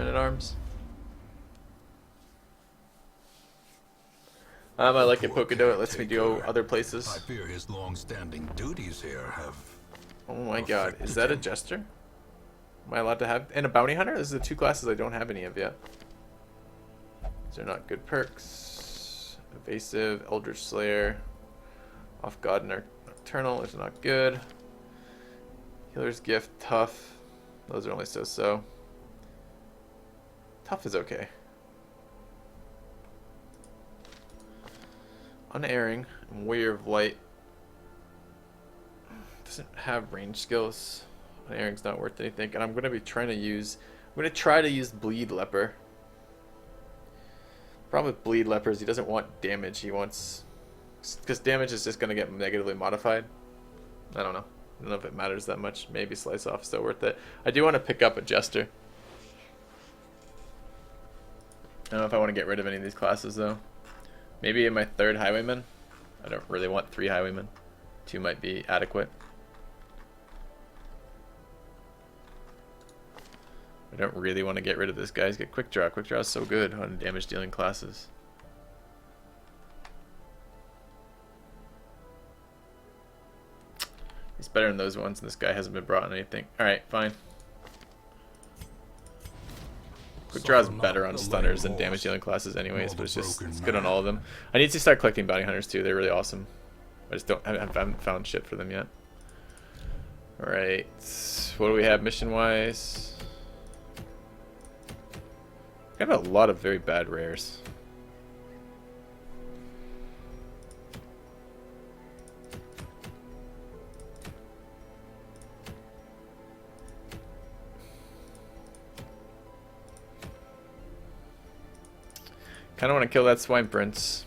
Man-at-Arms. I like it, Pokedo. It lets me go other places. I fear his long-standing duties here have. Oh my god, is that a Jester? Am I allowed to have? And a Bounty Hunter? Those are the two classes I don't have any of yet. These are not good perks. Evasive, Eldritch Slayer, Off God, Nocturnal is not good. Healer's Gift, Tough. Those are only so-so. Tough is okay. Unerring and Warrior of Light doesn't have range skills. Unerring's not worth anything, and I'm gonna try to use Bleed Leper. Problem with Bleed Leper is he doesn't want damage. He wants, because damage is just gonna get negatively modified. I don't know. I don't know if it matters that much. Maybe Slice Off is still worth it. I do want to pick up a Jester. I don't know if I want to get rid of any of these classes though. Maybe in my third Highwayman. I don't really want 3 Highwaymen. 2 might be adequate. I don't really want to get rid of this guy. He's got Quick Draw. Quick Draw is so good on damage dealing classes. He's better than those ones, and this guy hasn't been brought on anything. Alright, fine. Quick Draw is better on stunners than damage dealing classes anyways, but it's good on all of them. I need to start collecting Bounty Hunters too. They're really awesome. I just haven't found shit for them yet. Alright. What do we have mission wise? We have a lot of very bad rares. Kind of want to kill that Swine Prince.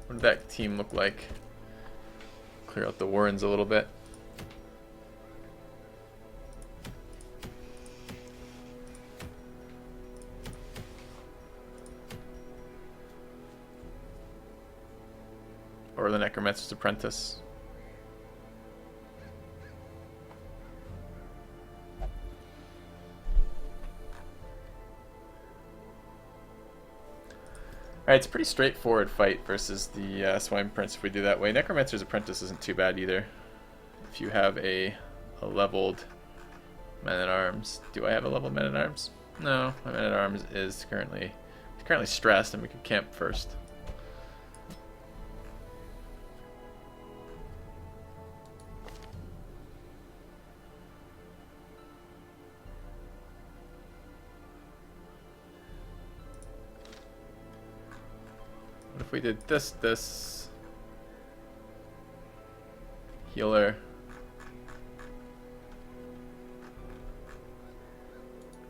What did that team look like? Clear out the Warrens a little bit. Or the Necromancer's Apprentice. Alright, it's a pretty straightforward fight versus the Swine Prince if we do that way. Necromancer's Apprentice isn't too bad either. If you have a leveled Man-at-Arms. Do I have a leveled Man-at-Arms? No, my Man-at-Arms is currently stressed and we can camp first. What if we did this, healer,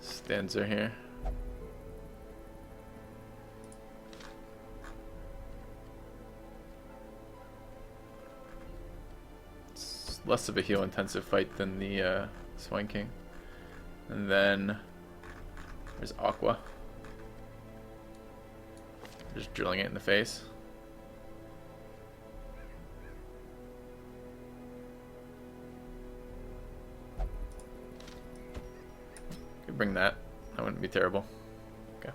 stanza here. It's less of a heal intensive fight than the Swine King. And then there's Aqua. Just drilling it in the face. Could bring that. That wouldn't be terrible. Okay.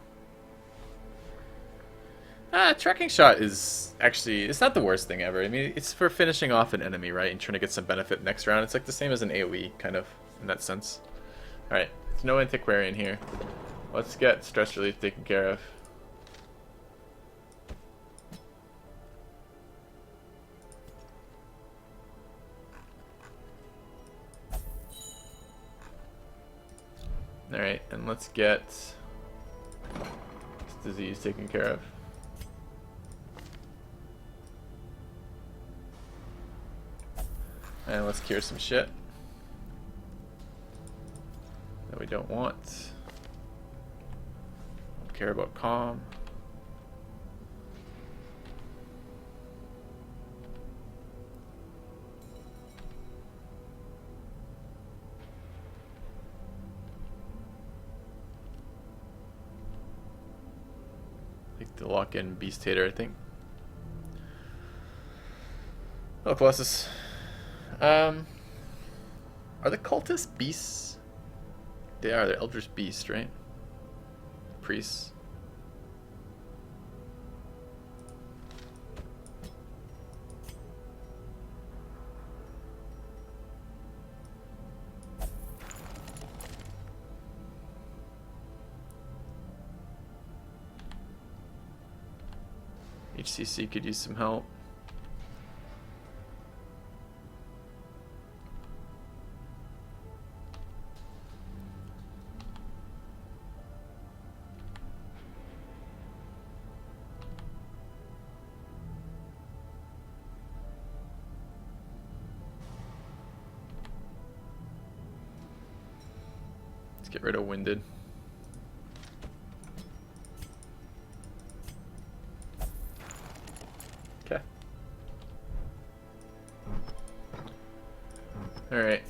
Tracking Shot is actually, it's not the worst thing ever. I mean, it's for finishing off an enemy, right? And trying to get some benefit next round. It's like the same as an AoE, kind of, in that sense. Alright, there's no Antiquarian here. Let's get Stress Relief taken care of. Alright, and let's get this disease taken care of. And let's cure some shit that we don't want. Don't care about calm. To lock in Beast Hater, I think. Oh, Colossus. Are the cultists beasts? They are. They're Eldritch Beast, right? Priests. HCC could use some help. Let's get rid of Winded. Okay. Alright.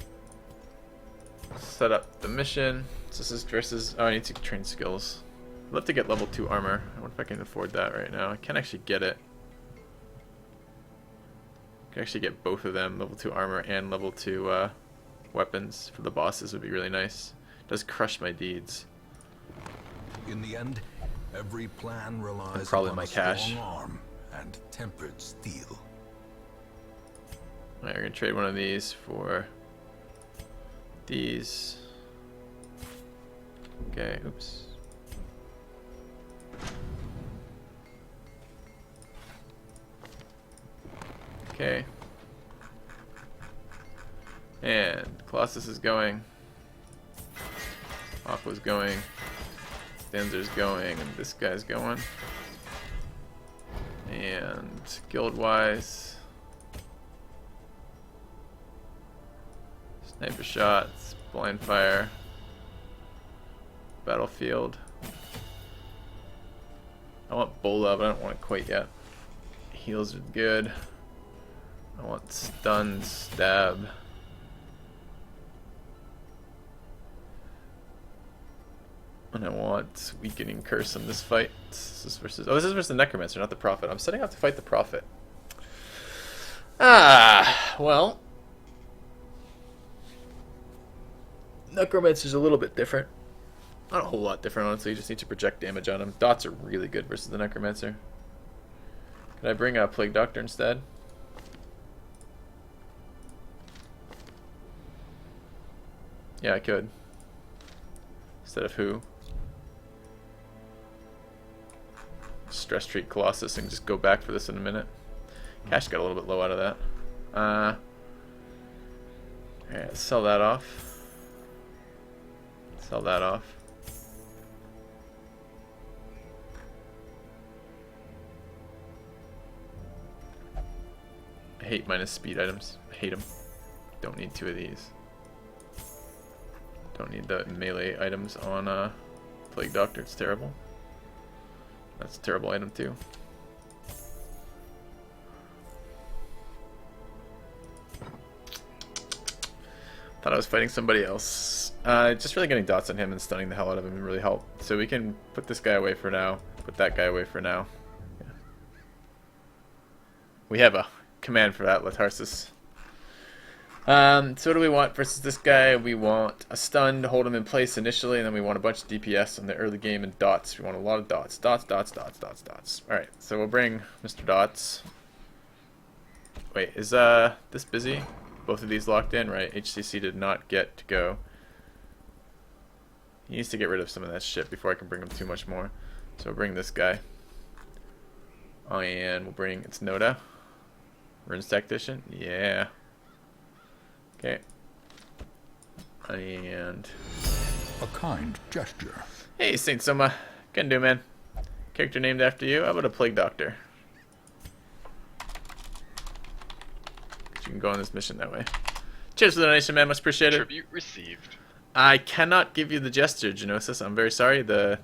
Set up the mission. So this is versus... Oh, I need to train skills. I'd love to get level 2 armor. I wonder if I can afford that right now. I can't actually get it. I can actually get both of them. Level 2 armor and level 2 weapons for the bosses would be really nice. It does crush my deeds. In the end, every plan relies And probably upon my a cash. strong arm and tempered steel. Alright, we're gonna trade one of these for these. Okay, oops. Okay. And Colossus is going. Aqua's going. Stanzer's going, and this guy's going. And guild-wise, sniper shots, blind fire, battlefield. I want Bola, but I don't want it quite yet. Heals are good. I want stun, stab. And I want weakening curse in this fight. This is versus the Necromancer, not the Prophet. I'm setting out to fight the Prophet. Well, Necromancer's a little bit different. Not a whole lot different, honestly. You just need to project damage on him. Dots are really good versus the Necromancer. Can I bring a Plague Doctor instead? Yeah, I could. Instead of who? Stress treat Colossus and just go back for this in a minute. Cash got a little bit low out of that. Alright, sell that off. Sell that off. I hate minus speed items. I hate them. Don't need 2 of these. Don't need the melee items on Plague Doctor. It's terrible. That's a terrible item too. Thought I was fighting somebody else. Just really getting dots on him and stunning the hell out of him would really help. So we can put this guy away for now. Put that guy away for now. Yeah. We have a command for that, Letharsis. So what do we want versus this guy? We want a stun to hold him in place initially, and then we want a bunch of DPS in the early game and dots. We want a lot of dots. Dots, dots, dots, dots, dots. Alright, so we'll bring Mr. Dots. Wait, is this busy? Both of these locked in, right? HCC did not get to go. He needs to get rid of some of that shit before I can bring him too much more. So we'll bring this guy. And we'll bring, it's Noda. Runes Tactician? Yeah. Okay. And... A kind gesture. Hey, Saint Soma. Can do, man. Character named after you? How about a Plague Doctor? You can go on this mission that way. Cheers for the donation, man. Much appreciated. Tribute received. I cannot give you the Jester, Genosis. I'm very sorry. That's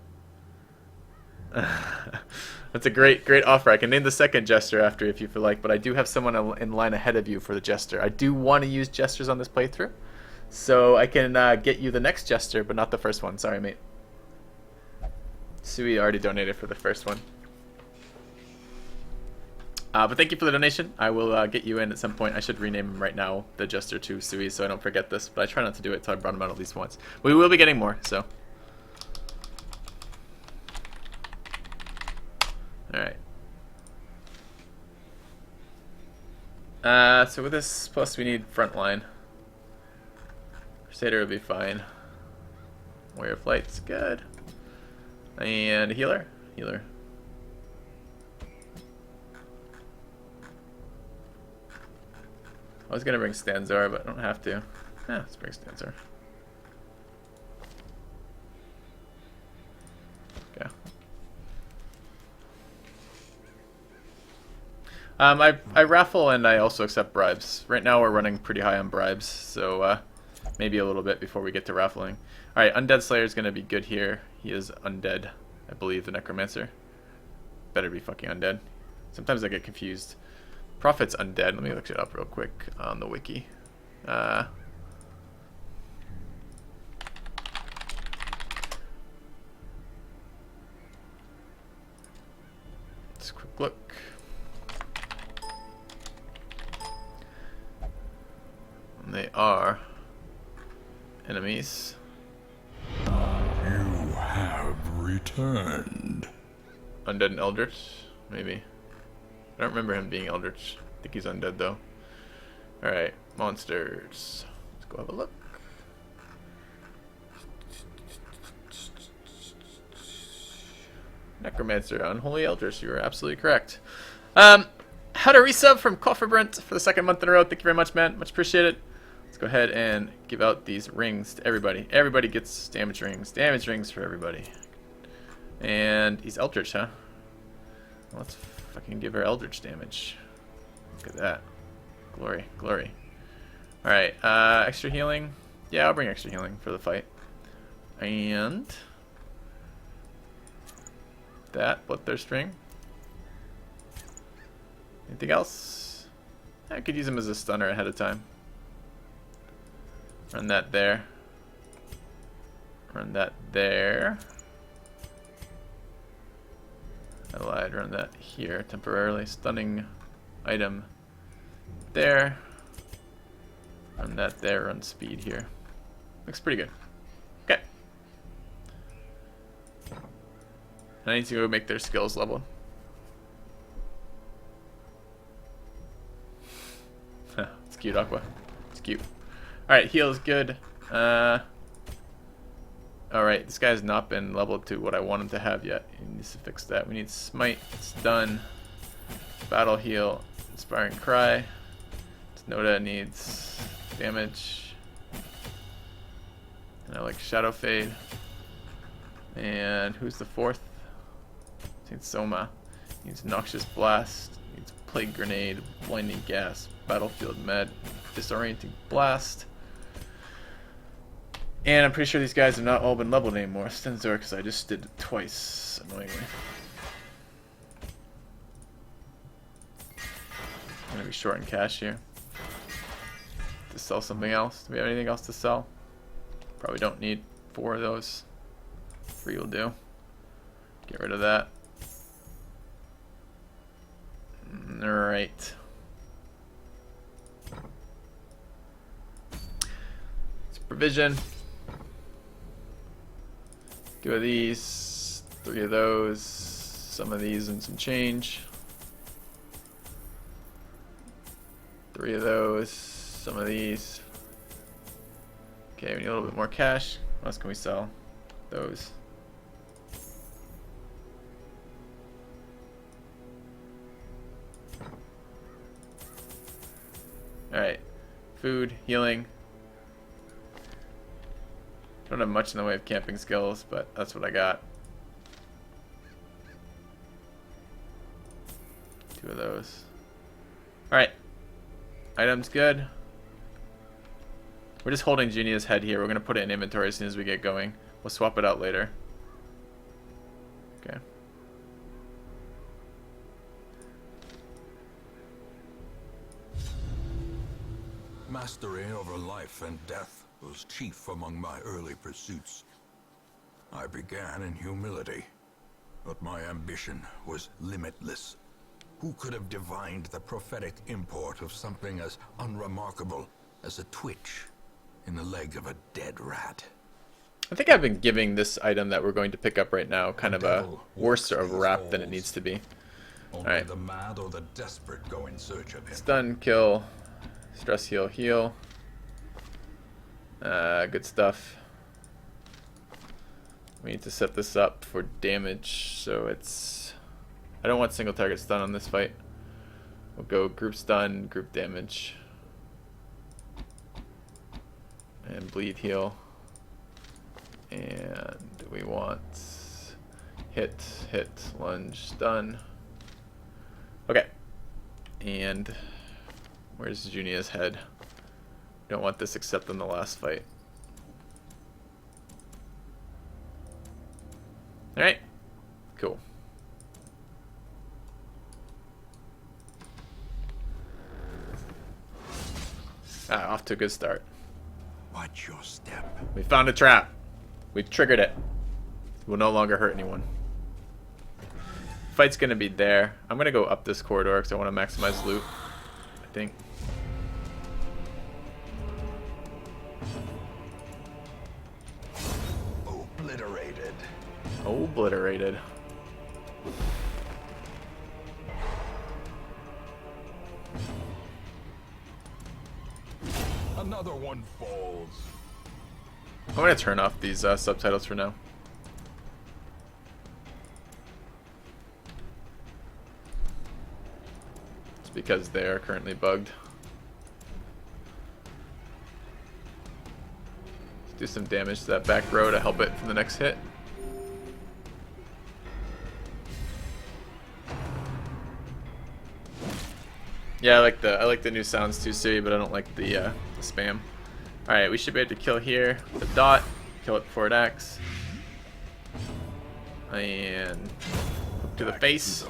a great offer. I can name the second Jester after you if you feel like, but I do have someone in line ahead of you for the Jester. I do want to use Jesters on this playthrough, so I can get you the next Jester, but not the first one. Sorry, mate. Sui already donated for the first one. But thank you for the donation. I will get you in at some point. I should rename him right now, the Jester to Sui, so I don't forget this. But I try not to do it until I brought him out at least once. We will be getting more, so. Alright. So with this, plus we need frontline. Crusader will be fine. Warrior of Flight's good. And healer. Healer. I was gonna bring Stanzar, but I don't have to. Yeah, let's bring Stanzar. Okay. I raffle and I also accept bribes. Right now we're running pretty high on bribes, so maybe a little bit before we get to raffling. Alright, Undead Slayer is gonna be good here. He is undead, I believe, the Necromancer. Better be fucking undead. Sometimes I get confused. Prophet's undead. Let me look it up real quick on the wiki. Just a quick look. And they are enemies. You have returned. Undead and Eldritch, maybe. I don't remember him being Eldritch. I think he's undead though. Alright, monsters. Let's go have a look. Necromancer, Unholy Eldritch, you are absolutely correct. How to resub from Cofferbrent for the second month in a row. Thank you very much, man. Much appreciated. Let's go ahead and give out these rings to everybody. Everybody gets damage rings. Damage rings for everybody. And he's Eldritch, huh? Well, let's fucking give her Eldritch damage. Look at that. Glory, glory. Alright, extra healing. Yeah, I'll bring extra healing for the fight. And that, Bloodthirst ring. Anything else? I could use him as a stunner ahead of time. Run that there. Run that there. I lied, run that here temporarily. Stunning item there. Run that there, run speed here. Looks pretty good. Okay. I need to go make their skills level. It's cute, Aqua. It's cute. Alright, heal is good. Alright, this guy's not been leveled to what I want him to have yet. He needs to fix that. We need Smite. It's done. Battle heal. Inspiring Cry. Tsunoda needs damage. And I like Shadow Fade. And who's the fourth? I think it's Soma. Needs Noxious Blast. Needs Plague Grenade. Blinding Gas. Battlefield Med. Disorienting Blast. And I'm pretty sure these guys have not all been leveled anymore. Stenzor, because I just did it twice, annoyingly. I'm going to be short in cash here. To sell something else. Do we have anything else to sell? Probably don't need 4 of those. 3 will do. Get rid of that. Alright. It's provision. 2 of these, 3 of those, some of these and some change. 3 of those, some of these. Okay, we need a little bit more cash. What else can we sell? Those. Alright. Food, healing. Don't have much in the way of camping skills, but that's what I got. 2 of those. Alright. Items good. We're just holding Genia's head here. We're going to put it in inventory as soon as we get going. We'll swap it out later. Okay. Mastery over life and death was chief among my early pursuits. I began in humility, but my ambition was limitless. Who could have divined the prophetic import of something as unremarkable as a twitch in the leg of a dead rat? I think I've been giving this item that we're going to pick up right now kind of a worse of a rap than it needs to be. Only Alright. the mad or the desperate go in search of him. Stun, kill, stress heal, heal. Good stuff. We need to set this up for damage, so it's... I don't want single target stun on this fight. We'll go group stun, group damage. And bleed heal. And we want hit, lunge, stun. Okay. And where's Junia's head? Don't want this except in the last fight. Alright. Cool. Off to a good start. Watch your step. We found a trap. We've triggered it. It will no longer hurt anyone. Fight's gonna be there. I'm gonna go up this corridor because I want to maximize loot, I think. Obliterated. Obliterated. Another one falls. I'm gonna turn off these subtitles for now. It's because they are currently bugged. Let's do some damage to that back row to help it for the next hit. Yeah, I like the new sounds too, Siri, but I don't like the spam. Alright, we should be able to kill here. The dot. Kill it before it acts. And hook to the face.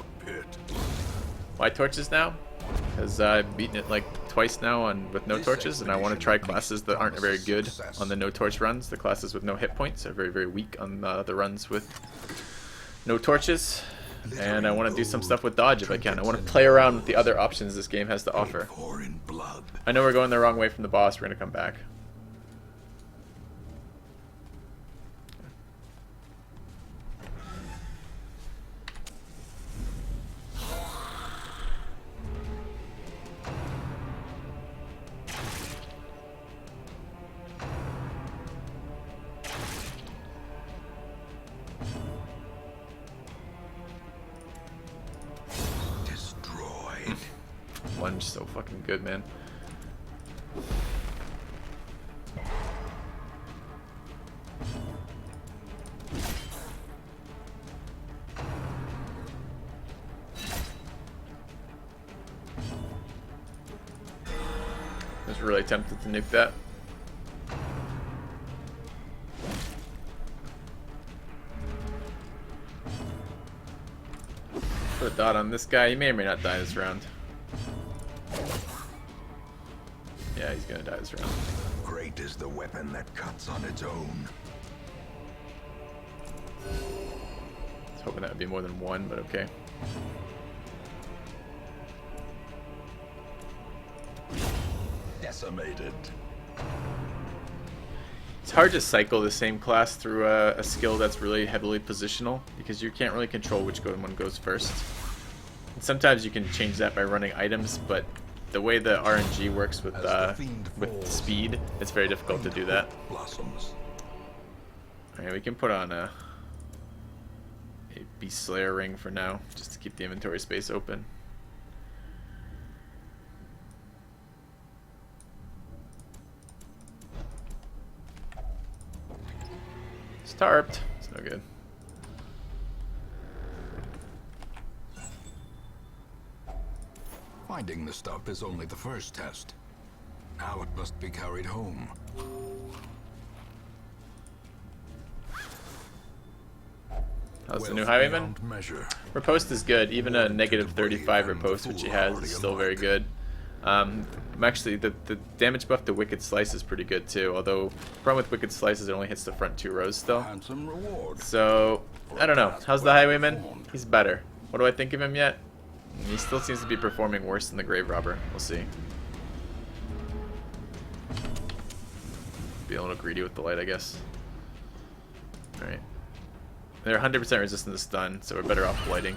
Why torches now? Because I've beaten it like twice now with no torches, and I want to try classes that aren't very good on the no torch runs. The classes with no hit points are very, very weak on the runs with no torches. And I want to do some stuff with dodge if I can. I want to play around with the other options this game has to offer. I know we're going the wrong way from the boss. We're going to come back. Lunge so fucking good, man. I was really tempted to nuke that. Put a dot on this guy. He may or may not die this round. Yeah, he's gonna die this round. Great is the weapon that cuts on its own. I was hoping that would be more than one, but okay. Decimated. It's hard to cycle the same class through a skill that's really heavily positional because you can't really control which one goes first. And sometimes you can change that by running items, but the way the RNG works with speed, it's very difficult to do that. Alright, we can put on a Beast Slayer ring for now, just to keep the inventory space open. Starved. It's no good. Finding the stuff is only the first test. Now it must be carried home. How's the new Highwayman? Riposte is good. Even a negative 35 riposte, which he has, is still very good. Actually, the damage buff to Wicked Slice is pretty good too. Although, the problem with Wicked Slice is it only hits the front 2 rows still. So, I don't know. How's the Highwayman? He's better. What do I think of him yet? He still seems to be performing worse than the Grave Robber. We'll see. Be a little greedy with the light, I guess. Alright. They're 100% resistant to stun, so we're better off blighting.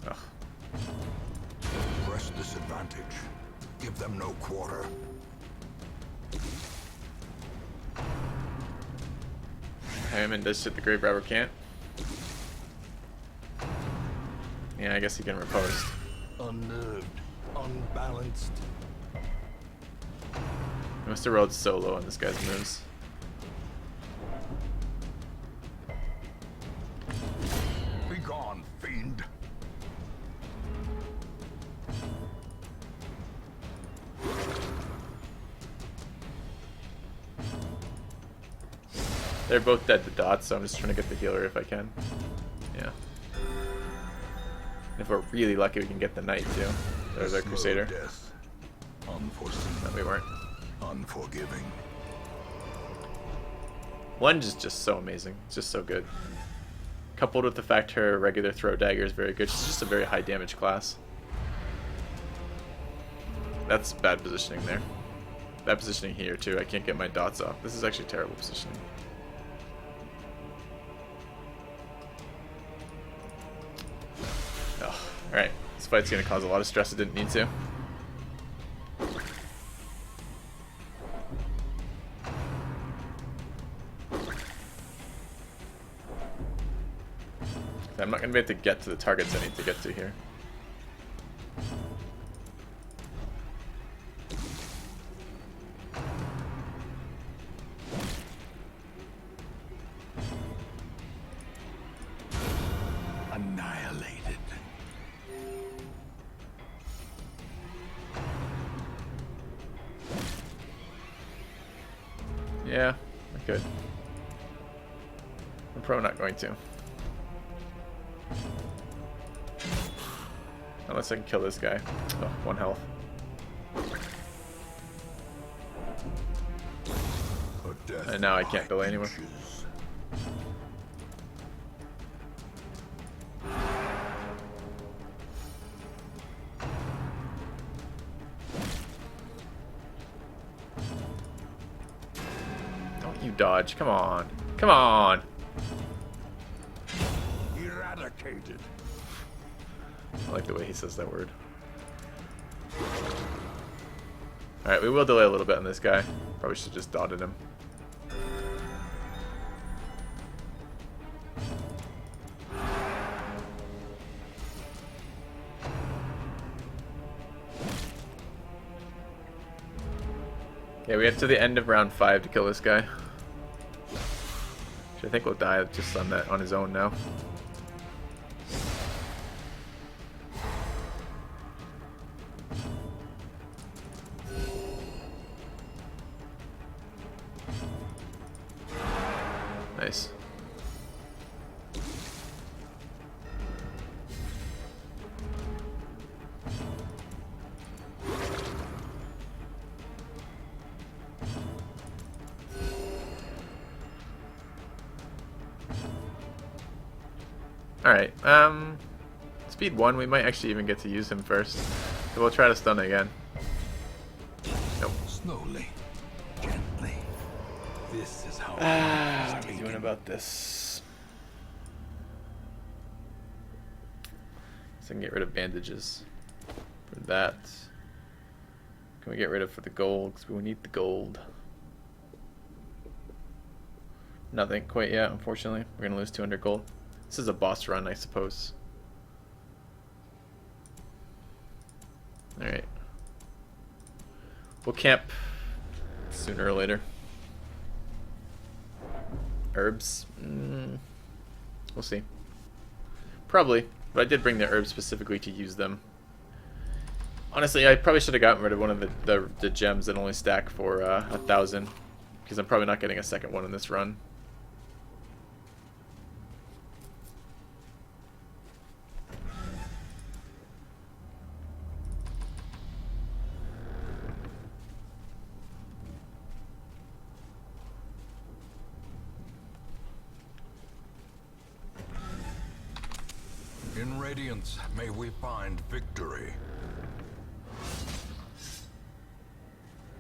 Ugh. Press disadvantage. Give them no quarter. Hammond does shit the Grave Robber can't. Yeah, I guess he can riposte. Unnerved. Unbalanced. I must have rolled so low on this guy's moves. Be gone, fiend. They're both dead to dots, so I'm just trying to get the healer if I can. Yeah. And if we're really lucky, we can get the knight too. There's our crusader. Death. Unforeseen. No, we weren't. Unforgiving. Lunge is just so amazing. It's just so good. Coupled with the fact her regular throw dagger is very good. She's just a very high damage class. That's bad positioning there. Bad positioning here too. I can't get my dots off. This is actually terrible positioning. Oh, alright. This fight's gonna cause a lot of stress it didn't need to. I'm not going to be able to get to the targets I need to get to here. Annihilated. Yeah, I could. I'm probably not going to. Unless I can kill this guy. Oh, 1 health. And now I can't delay anymore. Don't you dodge. Come on. Come on. Eradicated. I like the way he says that word. Alright, we will delay a little bit on this guy. Probably should have just dotted him. Yeah, we have to the end of round 5 to kill this guy. Which I think will die just on that on his own now. Nice. Alright, speed 1, we might actually even get to use him first. So we'll try to stun again. Nope. Slowly. Gently. This is how What are we doing about this? So I can get rid of bandages for that. Can we get rid of for the gold? Because we need the gold. Nothing quite yet, unfortunately. We're gonna lose 200 gold. This is a boss run, I suppose. Alright. We'll camp sooner or later. Herbs? We'll see. Probably. But I did bring the herbs specifically to use them. Honestly, I probably should have gotten rid of one of the gems that only stack for 1,000. Because I'm probably not getting a second one in this run. In Radiance, may we find victory.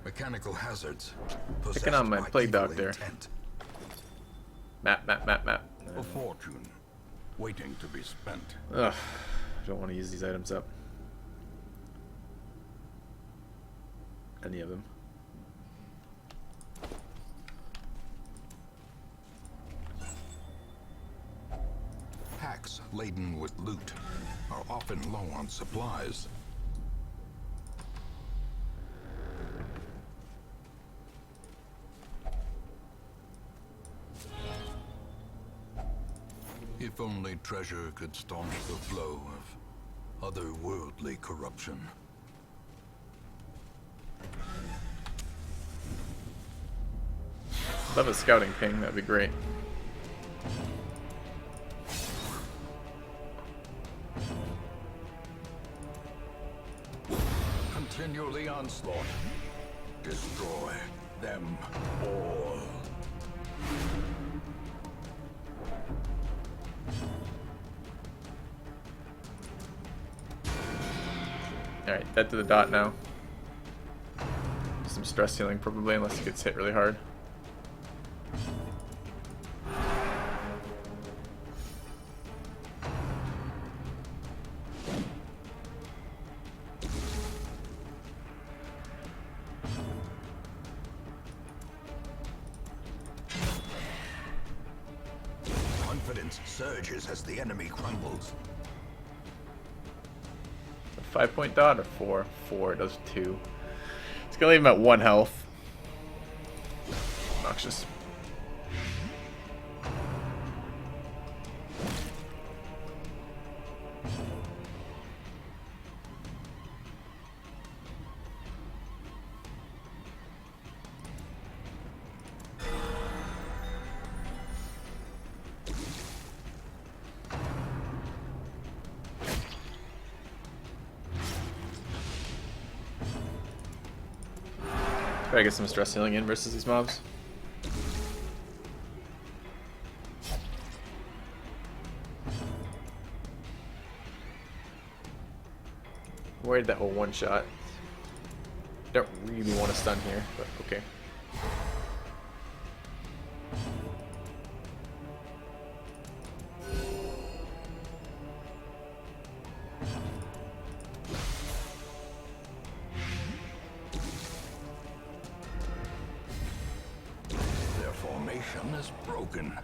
Mechanical hazards. Picking on my possessed by plague evil doctor. intent. Map. A fortune waiting to be spent. Ugh. I don't want to use these items up. Any of them. Packs laden with loot are often low on supplies. If only treasure could staunch the flow of otherworldly corruption. Love a scouting ping, that'd be great. Continue the onslaught. Destroy them all. Alright, dead to the dot now. Some stress healing probably, unless he gets hit really hard. Confidence surges as the enemy crumbles. 5-point dot or 4? 4, it does 2. It's gonna leave him at 1 health. Obnoxious. Try to get some stress healing in versus these mobs. Worried that will one shot. Don't really want to stun here, but okay. Their formation is broken.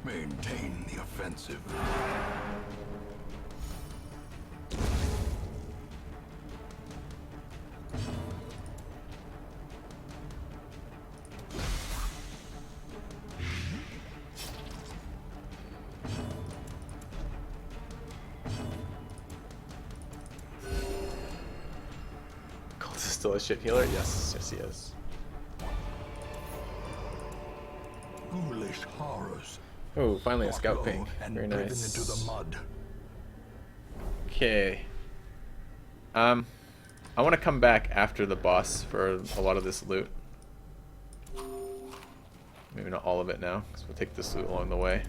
Maintain the offensive. Colt is still a shit healer? Yes, yes he is. Ghoulish horrors. Oh, finally a scout Low ping. and Very driven nice. into the mud. Okay. I want to come back after the boss for a lot of this loot. Maybe not all of it now, because we'll take this loot along the way.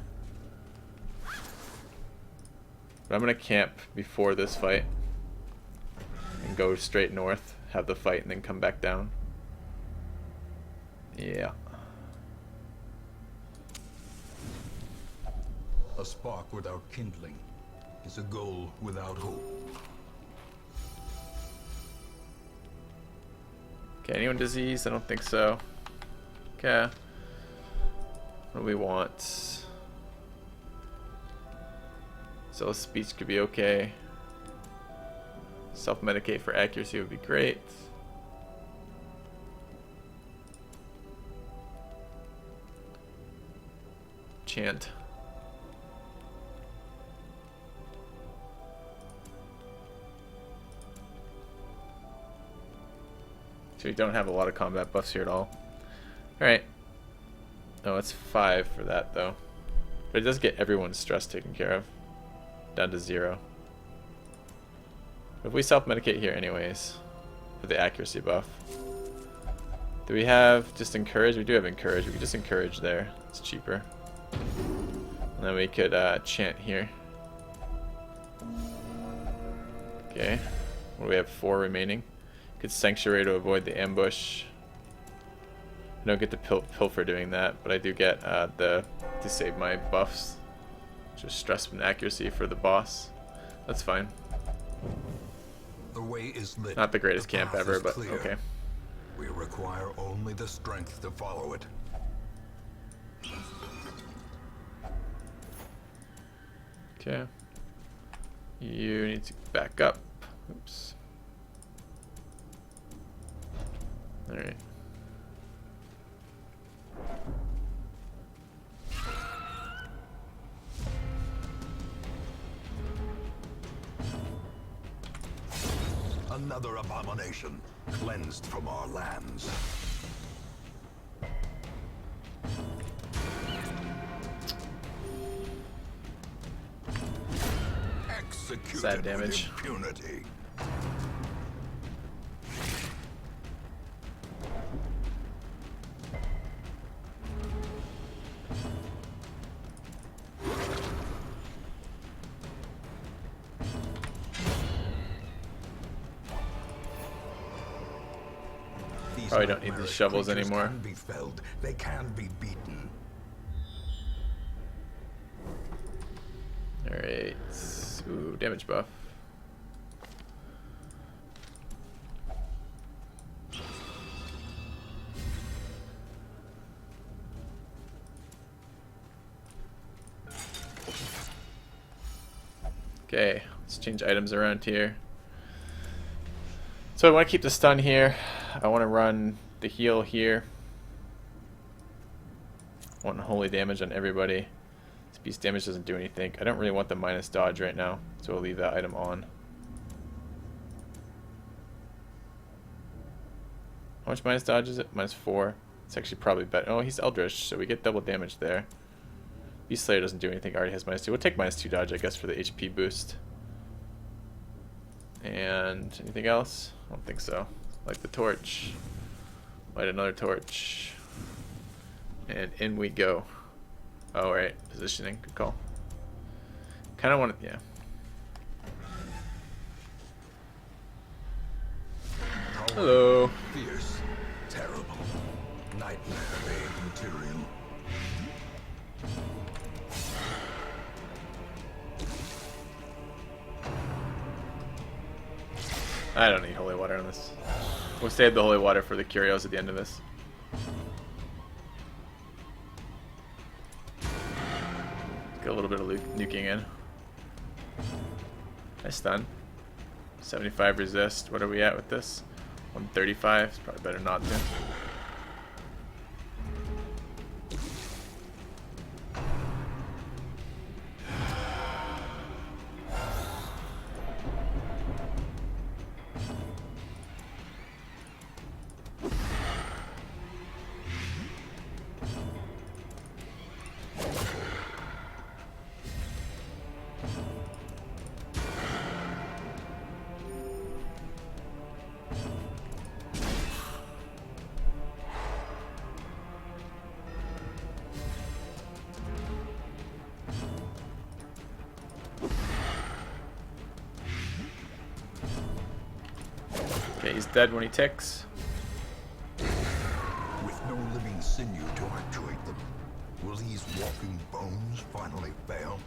But I'm going to camp before this fight. And go straight north, have the fight, and then come back down. Yeah. A spark without kindling is a goal without hope. Okay, anyone diseased? I don't think so. Okay. What do we want? Zealous speech could be okay. Self-medicate for accuracy would be great. Chant. So we don't have a lot of combat buffs here at all. Alright. Oh, it's 5 for that though. But it does get everyone's stress taken care of. Down to 0. But if we self-medicate here anyways, for the accuracy buff. Do we have just encourage? We do have encourage. We could just encourage there. It's cheaper. And then we could chant here. Okay. What do we have? 4 remaining. Good Sanctuary to avoid the ambush. I don't get the pilfer doing that, but I do get to save my buffs. Just stress and accuracy for the boss. That's fine. The way is lit. Not the greatest The camp path ever, is but clear. okay. We require only the strength to follow it. Okay. You need to back up. Oops. Alright. Another abomination, cleansed from our lands. Executed Sad damage. with impunity. Probably don't need these shovels anymore. Can be felled. They can be beaten. Alright. Ooh, damage buff. Okay, let's change items around here. So I want to keep the stun here. I want to run the heal here. I want holy damage on everybody. This beast damage doesn't do anything. I don't really want the minus dodge right now, so I'll leave that item on. How much minus dodge is it? -4. It's actually probably better. Oh, he's Eldritch, so we get double damage there. Beast Slayer doesn't do anything. Already has -2. We'll take -2 dodge, I guess, for the HP boost. And anything else? I don't think so. Like the torch. Light another torch. And in we go. Oh, right. Positioning. Good call. Kind of want to, yeah. Hello. Fierce, terrible, nightmare material. I don't need holy water on this. We'll save the holy water for the curios at the end of this. Get a little bit of nuking in. Nice stun. 75 resist. What are we at with this? 135. It's probably better not to. Okay, he's dead when he ticks. With no living sinew to actuate them, will these walking bones finally fail?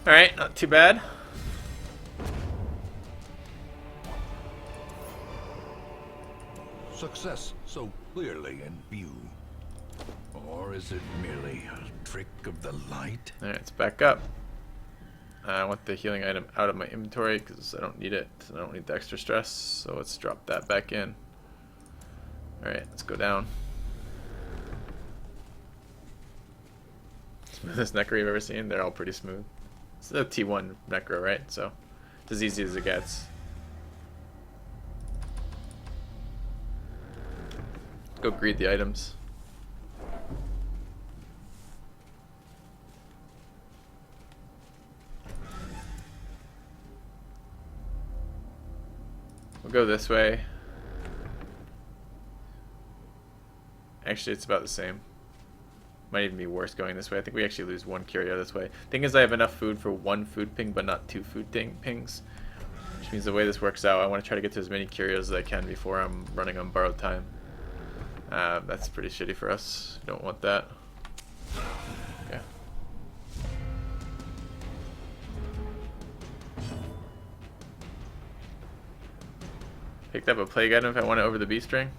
Alright, not too bad. Success so clearly in view. Or is it merely a trick of the light? Alright, let's back up. I want the healing item out of my inventory because I don't need it. I don't need the extra stress, so let's drop that back in. Alright, let's go down. Smoothest necro you've ever seen? They're all pretty smooth. It's a T1 necro, right? So it's as easy as it gets. Go greet the items. go this way. Actually, it's about the same. Might even be worse going this way. I think we actually lose 1 curio this way. Thing is, I have enough food for 1 food ping, but not 2 food pings. Which means the way this works out, I want to try to get to as many curios as I can before I'm running on borrowed time. That's pretty shitty for us. Don't want that. Okay. Picked up a plague item if I want it over the B string.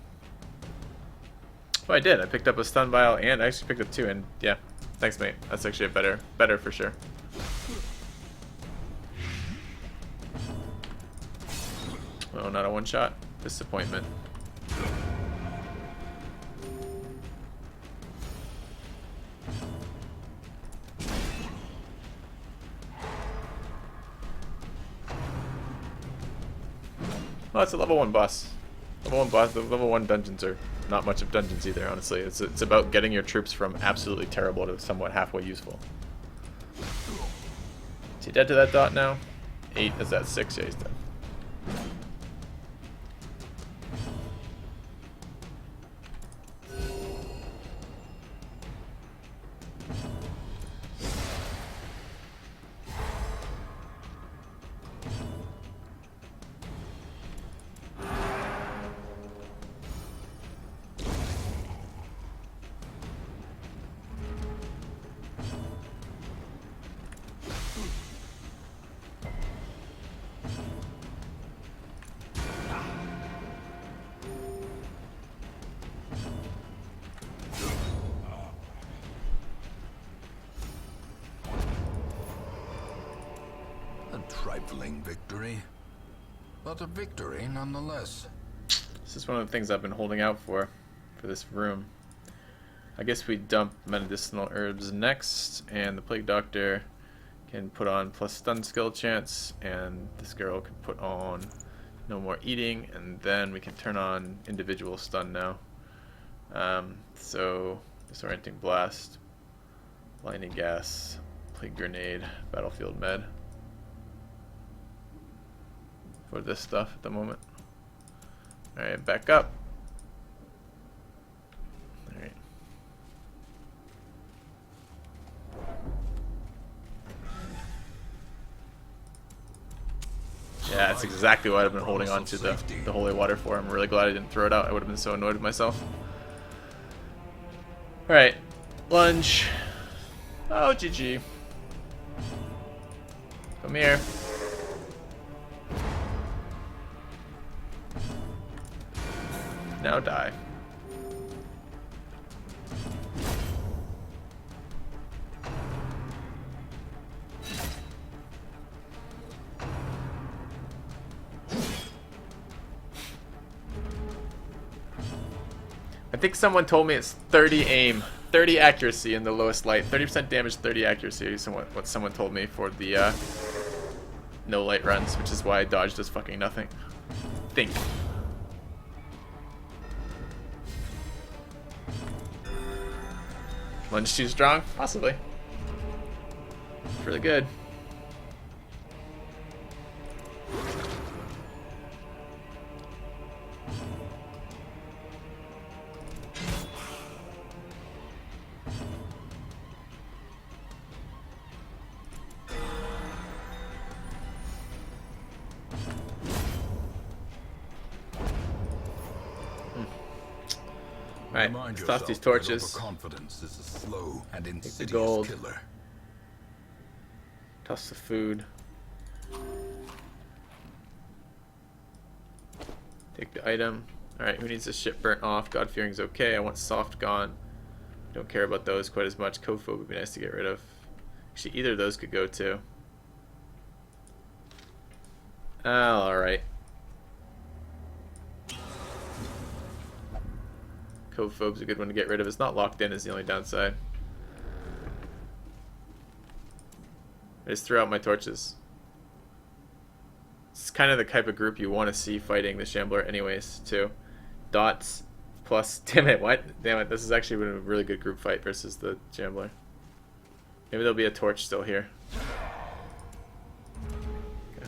Oh, I did. I picked up a stun vial and I actually picked up 2. And yeah, thanks, mate. That's actually a better for sure. Oh, not a one shot. Disappointment. Well, it's a level 1 boss. Level 1 boss. The level 1 dungeons are not much of dungeons either, honestly. It's about getting your troops from absolutely terrible to somewhat halfway useful. Is he dead to that dot now? 8, is that 6? Yeah, he's dead. Trifling victory, but a victory nonetheless. This is one of the things I've been holding out for this room. I guess we dump medicinal herbs next, and the plague doctor can put on plus stun skill chance, and this girl can put on no more eating, and then we can turn on individual stun now. So disorienting blast, blinding gas, plague grenade, battlefield med. For this stuff at the moment. Alright, back up. Alright. Yeah, that's exactly what I've been holding on to the holy water for. I'm really glad I didn't throw it out. I would have been so annoyed with myself. Alright. Lunge. Oh, GG. Come here. Now die. I think someone told me it's 30 aim, 30 accuracy in the lowest light, 30% damage, 30 accuracy. What someone told me for the no light runs, which is why dodge does fucking nothing. Think. Lunge too strong? Possibly. It's really good. Right, let's toss these torches. Confidence is a slow and insidious Take the gold. killer. Toss the food. Take the item. Alright, who needs this shit burnt off? God-fearing's okay. I want soft gone. Don't care about those quite as much. Cophobe would be nice to get rid of. Actually, either of those could go too. Alright. Cophobe's a good one to get rid of. It's not locked in is the only downside. I just threw out my torches. It's kind of the type of group you want to see fighting the Shambler anyways, too. Dots plus... Damn it, what? Damn it, this is actually been a really good group fight versus the Shambler. Maybe there'll be a torch still here. Okay.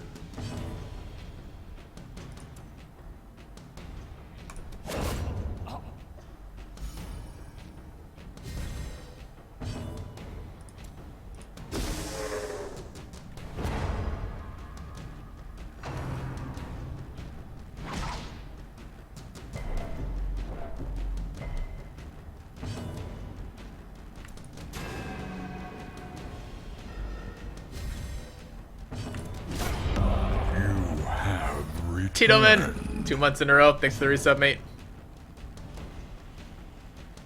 Cheetoman! 2 months in a row. Thanks for the resub, mate.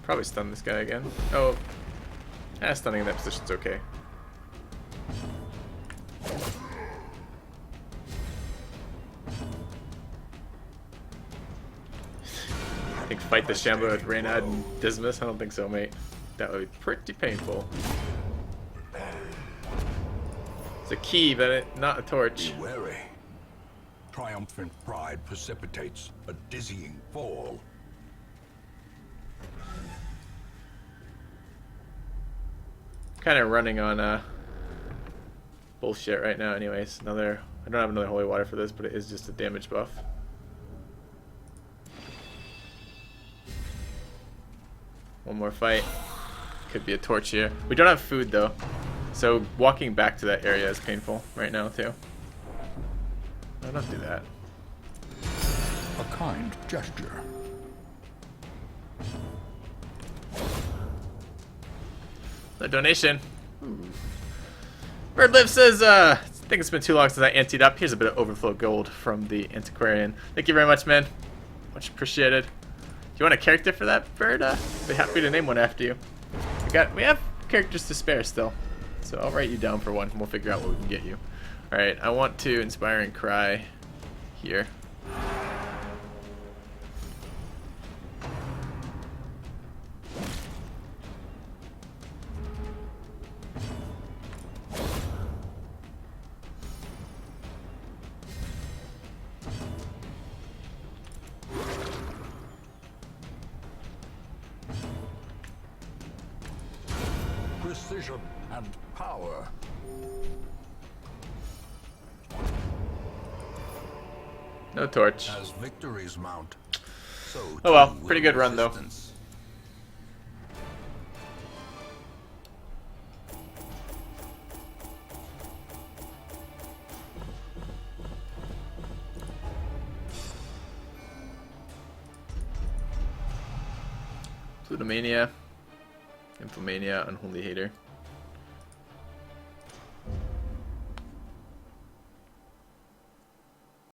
Probably stun this guy again. Oh. Stunning in that position's okay. I think fight the Shambler with Reynad and Dismas? I don't think so, mate. That would be pretty painful. It's a key, but not a torch. Be wary. Triumphant pride precipitates a dizzying fall. Kind of running on bullshit right now anyways. I don't have another holy water for this, but it is just a damage buff. One more fight. Could be a torch here. We don't have food though, so walking back to that area is painful right now too. No, don't do that. A kind gesture. The donation. Birdlive says, I think it's been too long since I anteed up. Here's a bit of overflow gold from the antiquarian. Thank you very much, man. Much appreciated. Do you want a character for that, Bird? Be happy to name one after you. We have characters to spare still, so I'll write you down for one and we'll figure out what we can get you. Alright, I want to inspire and cry here. Precision and power. No torch. As victories mount, so Oh well, too pretty will good run though. resistance. Plutomania, Infomania, Unholy Hater.